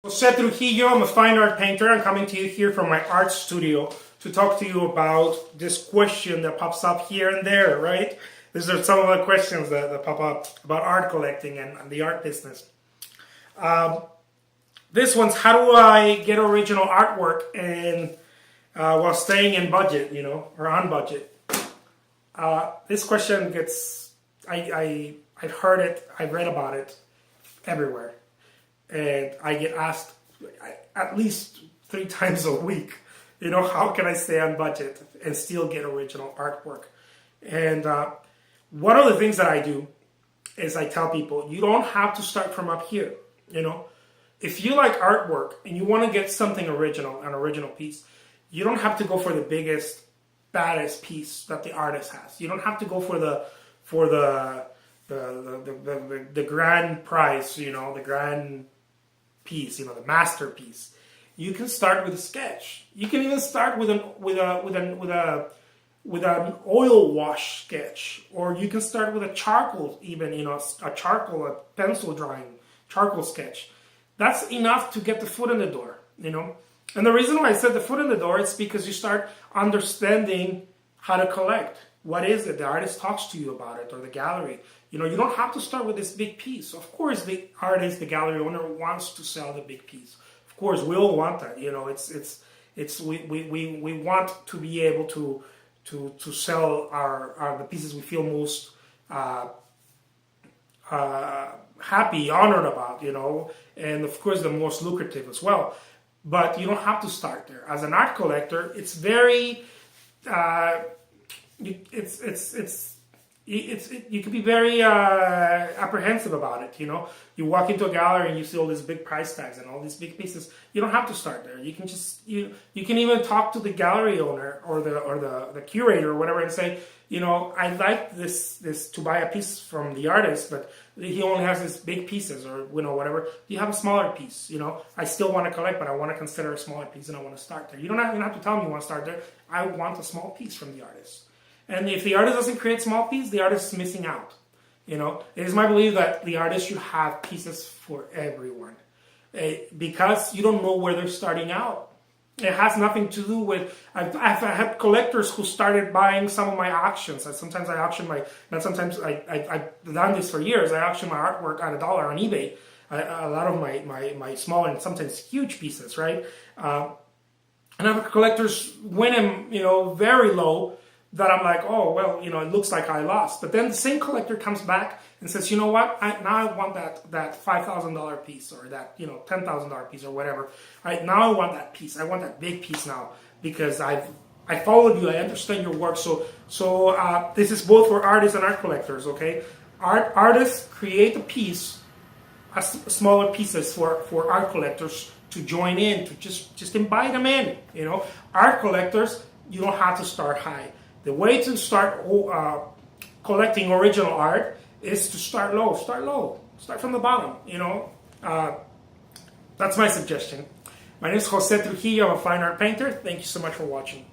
Jose Trujillo, I'm a fine art painter. I'm coming to you here from my art studio to talk to you about this question that pops up here and there, right? These are some of the questions that pop up about art collecting and the art business. This one's, how do I get original artwork and while staying in budget, or on budget? This question gets, I've heard it, I've read about it everywhere. And I get asked at least 3 times a week, how can I stay on budget and still get original artwork? And one of the things that I do is I tell people, you don't have to start from up here, If you like artwork and you want to get something original, an original piece, you don't have to go for the biggest, baddest piece that the artist has. You don't have to go for the grand prize, the grand piece, the masterpiece. You can start with a sketch. You can even start with an oil wash sketch, or you can start with a charcoal, even a pencil drawing, charcoal sketch. That's enough to get the foot in the door, And the reason why I said the foot in the door is because you start understanding how to collect. What is it? The artist talks to you about it, or the gallery. You don't have to start with this big piece. Of course, the artist, the gallery owner wants to sell the big piece. Of course, we all want that. We want to be able to sell the pieces we feel most happy, honored about. And of course, the most lucrative as well. But you don't have to start there. As an art collector, it's very you can be very apprehensive about it. You walk into a gallery and you see all these big price tags and all these big pieces. You don't have to start there. You can just you can even talk to the gallery owner or the curator or whatever and say, I'd like this to buy a piece from the artist, but he only has these big pieces, or whatever. Do you have a smaller piece? I still want to collect, but I want to consider a smaller piece and I want to start there. You don't have to tell me you want to start there. I want a small piece from the artist. And if the artist doesn't create small piece, the artist is missing out. It is my belief that the artist should have pieces for everyone, because you don't know where they're starting out. It has nothing to do with. I've had collectors who started buying some of my auctions. Sometimes I auction I've done this for years. I auction my artwork at $1 on eBay. A lot of my small and sometimes huge pieces, right? And I've had collectors win them, very low. That I'm like, oh, well, it looks like I lost. But then the same collector comes back and says, you know what, now I want that $5,000 piece, or that, $10,000 piece, or whatever. Now I want that piece. I want that big piece now, because I followed you. I understand your work. So this is both for artists and art collectors, okay? Artists create a piece, smaller pieces for art collectors to join in, to just invite them in, Art collectors, you don't have to start high. The way to start collecting original art is to start low. Start low. Start from the bottom, That's my suggestion. My name is Jose Trujillo. I'm a fine art painter. Thank you so much for watching.